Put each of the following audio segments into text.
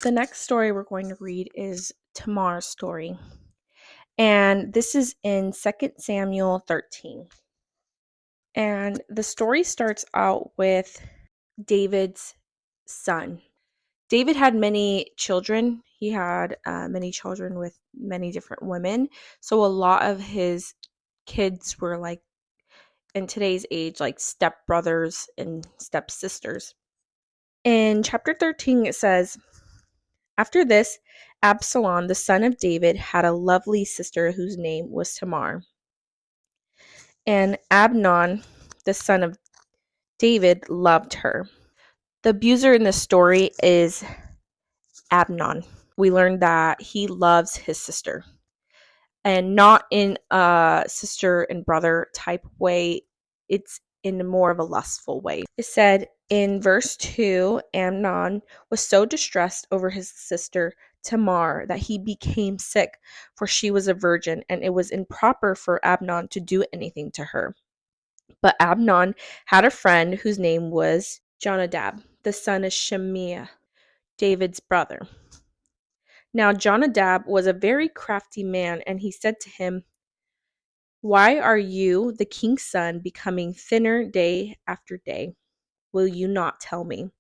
The next story we're going to read is Tamar's story. And this is in 2 Samuel 13. And the story starts out with David's son. David had many children. He had many children with many different women. So a lot of his kids were like, in today's age, like stepbrothers and stepsisters. In chapter 13, it says, after this, Absalom, the son of David, had a lovely sister whose name was Tamar. And Amnon, the son of David, loved her. The abuser in this story is Amnon. We learned that he loves his sister, and not in a sister and brother type way. It's in more of a lustful way. It said in verse 2, Amnon was so distressed over his sister Tamar that he became sick, for she was a virgin, and it was improper for Amnon to do anything to her. But Amnon had a friend whose name was Jonadab, the son of Shemiah, David's brother. Now Jonadab was a very crafty man, and he said to him, why are you, the king's son, becoming thinner day after day? Will you not tell me?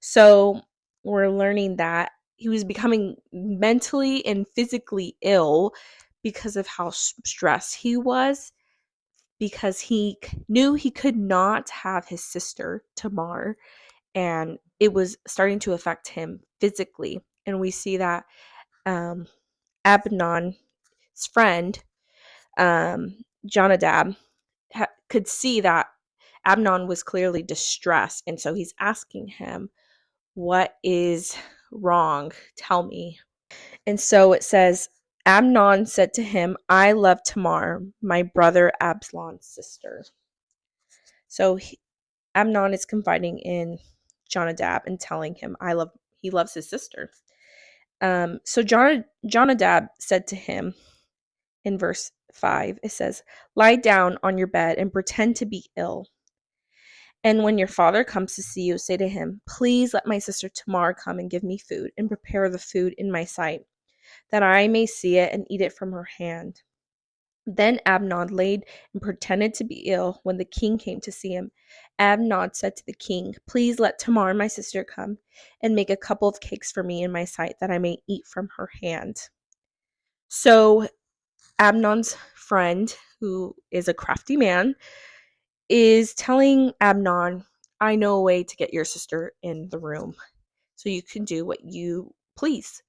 So we're learning that he was becoming mentally and physically ill because of how stressed he was, because he knew he could not have his sister Tamar, and it was starting to affect him physically. And we see that Abnon's friend, Jonadab, could see that Amnon was clearly distressed, and so he's asking him, what is wrong? Tell me. And so it says, Amnon said to him, I love Tamar, my brother Absalom's sister. So Amnon is confiding in Jonadab and telling him he loves his sister. So Jonadab said to him in verse 5, it says, lie down on your bed and pretend to be ill. And when your father comes to see you, say to him, please let my sister Tamar come and give me food and prepare the food in my sight, that I may see it and eat it from her hand. Then Amnon laid and pretended to be ill when the king came to see him. Amnon said to the king, please let Tamar, my sister, come and make a couple of cakes for me in my sight, that I may eat from her hand. So Amnon's friend, who is a crafty man, is telling Amnon, I know a way to get your sister in the room so you can do what you please.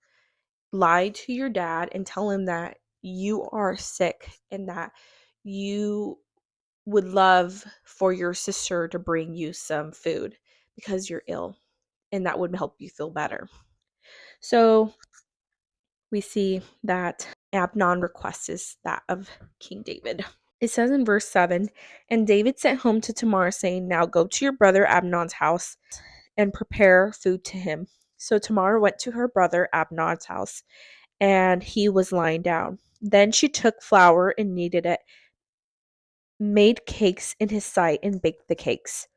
Lie to your dad and tell him that you are sick and that you would love for your sister to bring you some food because you're ill, and that would help you feel better. So we see that Amnon requests that of King David. It says in verse 7, and David sent home to Tamar, saying, now go to your brother Amnon's house and prepare food to him. So Tamar went to her brother Amnon's house, and he was lying down. Then she took flour and kneaded it, made cakes in his sight, and baked the cakes.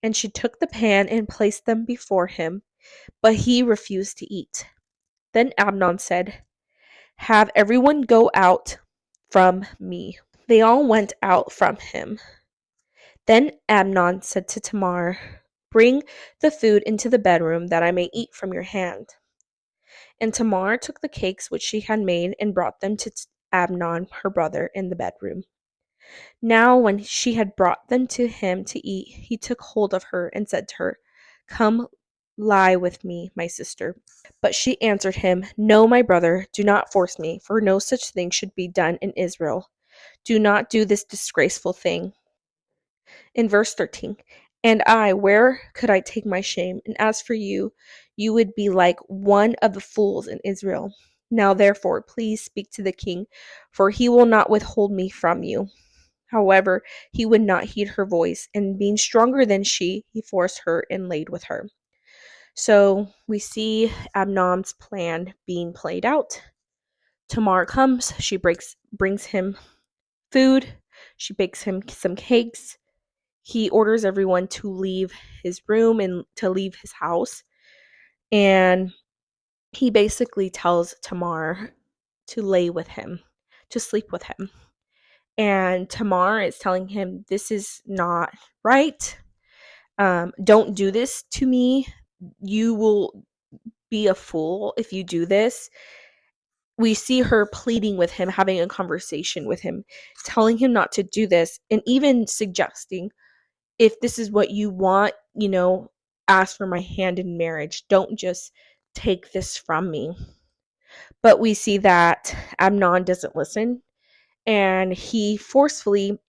And she took the pan and placed them before him, but he refused to eat. Then Amnon said, have everyone go out from me. They all went out from him. Then Amnon said to Tamar, bring the food into the bedroom, that I may eat from your hand. And Tamar took the cakes which she had made and brought them to Amnon, her brother, in the bedroom. Now when she had brought them to him to eat, he took hold of her and said to her, come lie with me, my sister. But she answered him, no, my brother, do not force me, for no such thing should be done in Israel. Do not do this disgraceful thing. In verse 13, and I, where could I take my shame? And as for you, you would be like one of the fools in Israel. Now therefore, please speak to the king, for he will not withhold me from you. However, he would not heed her voice, and being stronger than she, he forced her and laid with her. So we see Amnon's plan being played out. Tamar comes, she brings him food, she bakes him some cakes. He orders everyone to leave his room and to leave his house. And he basically tells Tamar to lay with him, to sleep with him. And Tamar is telling him, this is not right. Don't do this to me. You will be a fool if you do this. We see her pleading with him, having a conversation with him, telling him not to do this, and even suggesting, if this is what you want, ask for my hand in marriage. Don't just take this from me. But we see that Amnon doesn't listen, and he forcefully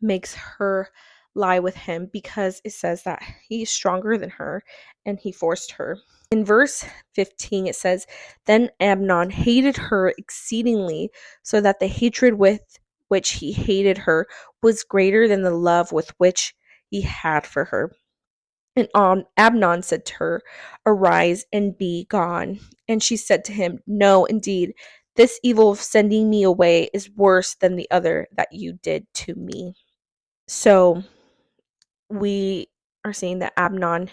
makes her lie with him because it says that he's stronger than her and he forced her. In verse 15, it says, Then Amnon hated her exceedingly, so that the hatred with which he hated her was greater than the love with which he had for her. And Amnon said to her, Arise and be gone. And she said to him, No, indeed, this evil of sending me away is worse than the other that you did to me. So we are seeing that Amnon,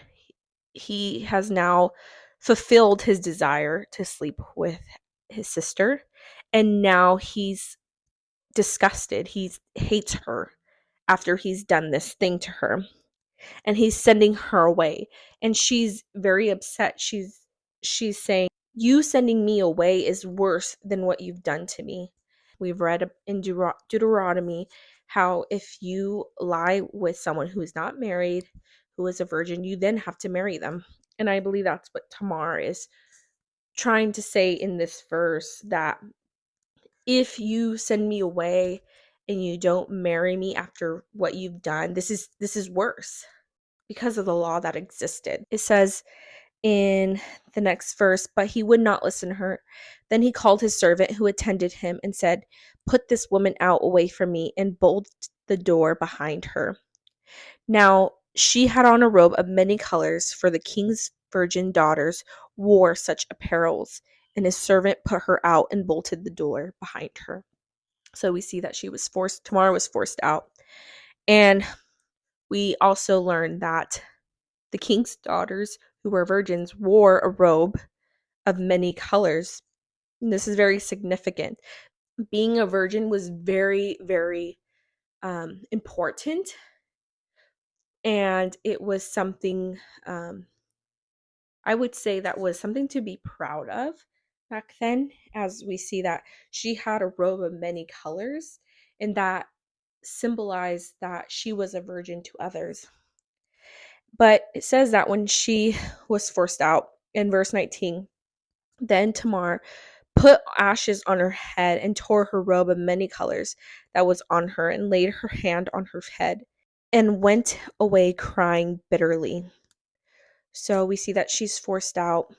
he has now fulfilled his desire to sleep with his sister, and now he's disgusted. He hates her after he's done this thing to her, and he's sending her away, and she's very upset. She's saying, you sending me away is worse than what you've done to me. We've read in Deuteronomy how if you lie with someone who is not married, who is a virgin, you then have to marry them. And I believe that's what Tamar is trying to say in this verse, that if you send me away and you don't marry me after what you've done, this is worse because of the law that existed. It says in the next verse, but he would not listen to her. Then he called his servant who attended him and said, Put this woman out away from me, and bolted the door behind her. Now she had on a robe of many colors, for the king's virgin daughters wore such apparels, and his servant put her out and bolted the door behind her. So we see that Tamar was forced out. And we also learn that the king's daughters, who were virgins, wore a robe of many colors. And this is very significant. Being a virgin was very, very important, and it was something, I would say, that was something to be proud of back then, as we see that she had a robe of many colors, and that symbolized that she was a virgin to others. But it says that when she was forced out, in verse 19, then Tamar put ashes on her head and tore her robe of many colors that was on her, and laid her hand on her head and went away crying bitterly. So we see that she's forced out,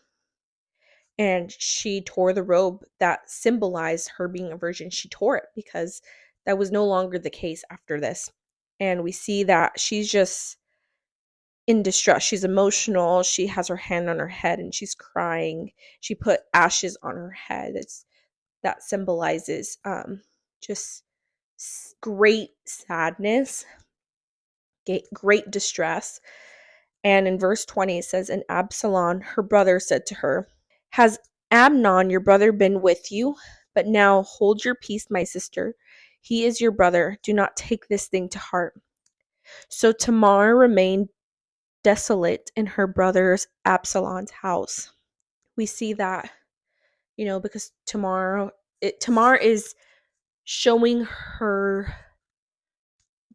and she tore the robe that symbolized her being a virgin. She tore it because that was no longer the case after this. And we see that she's just in distress. She's emotional. She has her hand on her head and she's crying. She put ashes on her head. That symbolizes just great sadness, great distress. And in verse 20 it says, And Absalom, her brother, said to her, Has Amnon your brother been with you? But now hold your peace, my sister. He is your brother. Do not take this thing to heart. So Tamar remained desolate in her brother's Absalom's house. We see that, because Tamar is showing her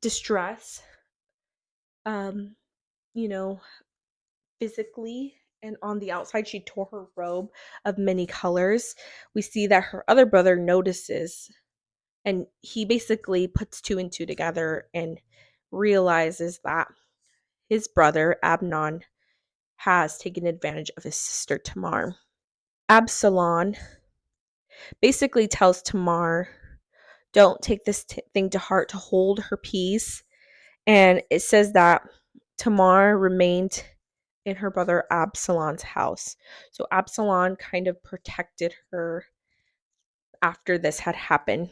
distress, um, you know, physically, and on the outside she tore her robe of many colors. We see that her other brother notices, and he basically puts two and two together and realizes that his brother Amnon has taken advantage of his sister Tamar. Absalom basically tells Tamar, don't take this thing to heart, to hold her peace. And it says that Tamar remained in her brother Absalom's house. So Absalom kind of protected her after this had happened.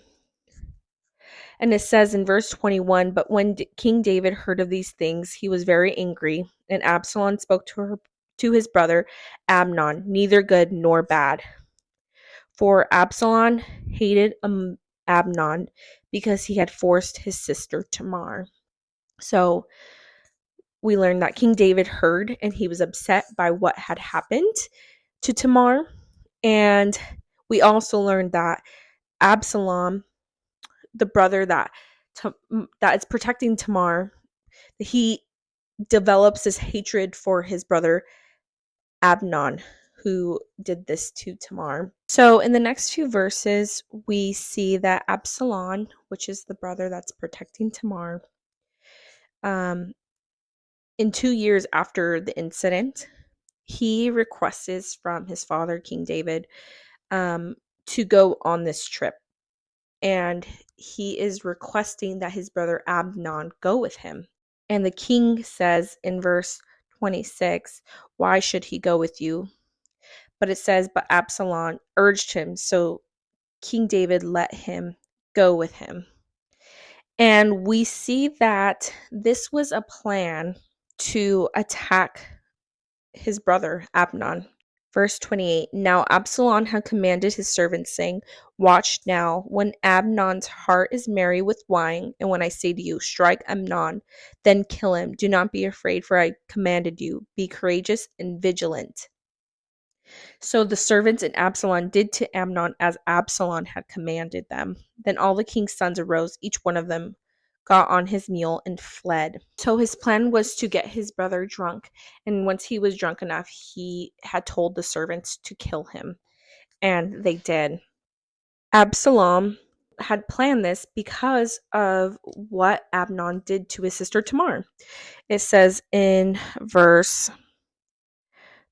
And it says in verse 21, But when King David heard of these things, he was very angry, and Absalom spoke to his brother Amnon, neither good nor bad. For Absalom hated Amnon because he had forced his sister Tamar. So we learned that King David heard and he was upset by what had happened to Tamar. And we also learned that Absalom, the brother that is protecting Tamar, he develops this hatred for his brother Amnon, who did this to Tamar. So in the next few verses, we see that Absalom, which is the brother that's protecting Tamar, in 2 years after the incident, he requests from his father, King David, to go on this trip. And he is requesting that his brother Amnon go with him. And the king says in verse 26, "Why should he go with you?" But it says, "But Absalom urged him, so King David let him go with him." And we see that this was a plan to attack his brother Amnon. Verse 28, "Now Absalom had commanded his servants, saying, Watch now, when Amnon's heart is merry with wine, and when I say to you, Strike Amnon, then kill him. Do not be afraid, for I commanded you. Be courageous and vigilant." So the servants and Absalom did to Amnon as Absalom had commanded them. Then all the king's sons arose, each one of them got on his mule and fled. So his plan was to get his brother drunk, and once he was drunk enough, he had told the servants to kill him, and they did. Absalom had planned this because of what Amnon did to his sister Tamar. It says in verse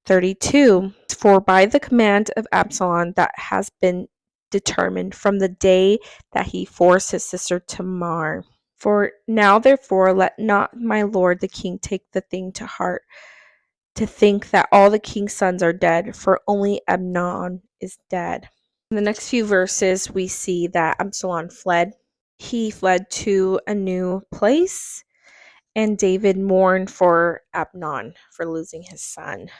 32, "For by the command of Absalom that has been determined from the day that he forced his sister Tamar. For now, therefore, let not my lord the king take the thing to heart, to think that all the king's sons are dead, for only Amnon is dead." In the next few verses, we see that Absalom fled. He fled to a new place, and David mourned for Amnon for losing his son.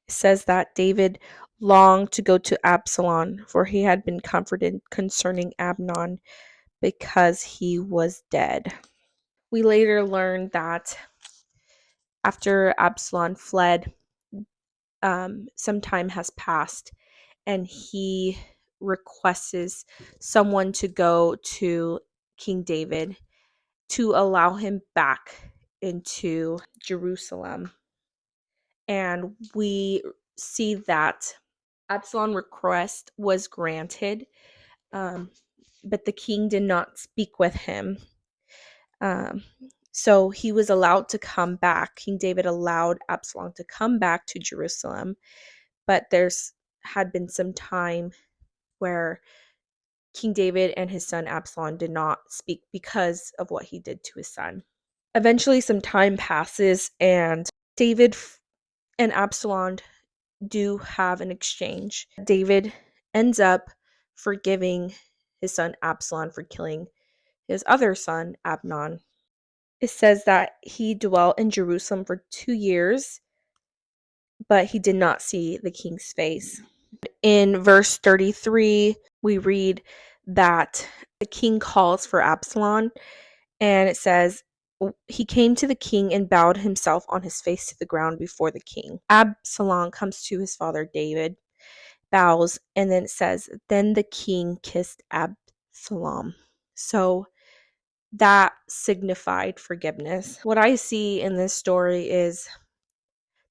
It says that David longed to go to Absalom, for he had been comforted concerning Amnon because he was dead. We later learned that after Absalom fled, some time has passed, and he requests someone to go to King David to allow him back into Jerusalem. And we see that Absalom's request was granted, but the king did not speak with him. So he was allowed to come back. King David allowed Absalom to come back to Jerusalem, but there's had been some time where King David and his son Absalom did not speak because of what he did to his son. Eventually, some time passes, and David and Absalom do have an exchange. David ends up forgiving his son Absalom for killing his other son Amnon. It says that he dwelt in Jerusalem for 2 years, but he did not see the king's face. In verse 33, we read that the king calls for Absalom, and it says, "He came to the king and bowed himself on his face to the ground before the king." Absalom comes to his father David, bows, and then it says, "Then the king kissed Absalom." So that signified forgiveness. What I see in this story is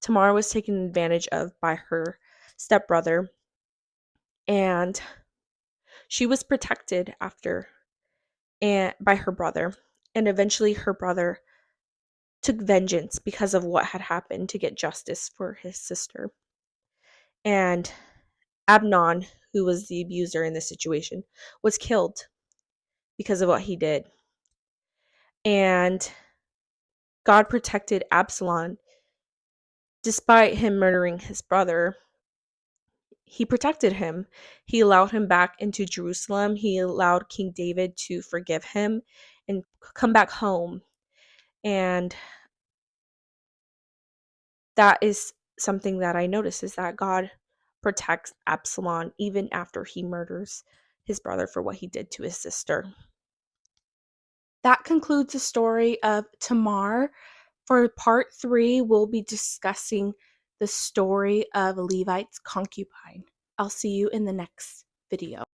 Tamar was taken advantage of by her stepbrother, and she was protected after and by her brother, and eventually her brother took vengeance because of what had happened to get justice for his sister. And Amnon, who was the abuser in this situation, was killed because of what he did. And God protected Absalom. Despite him murdering his brother, he protected him. He allowed him back into Jerusalem. He allowed King David to forgive him and come back home. And that is something that I notice is that God protects Absalom even after he murders his brother for what he did to his sister. That concludes the story of Tamar. For part 3, we'll be discussing the story of Levite's concubine. I'll see you in the next video.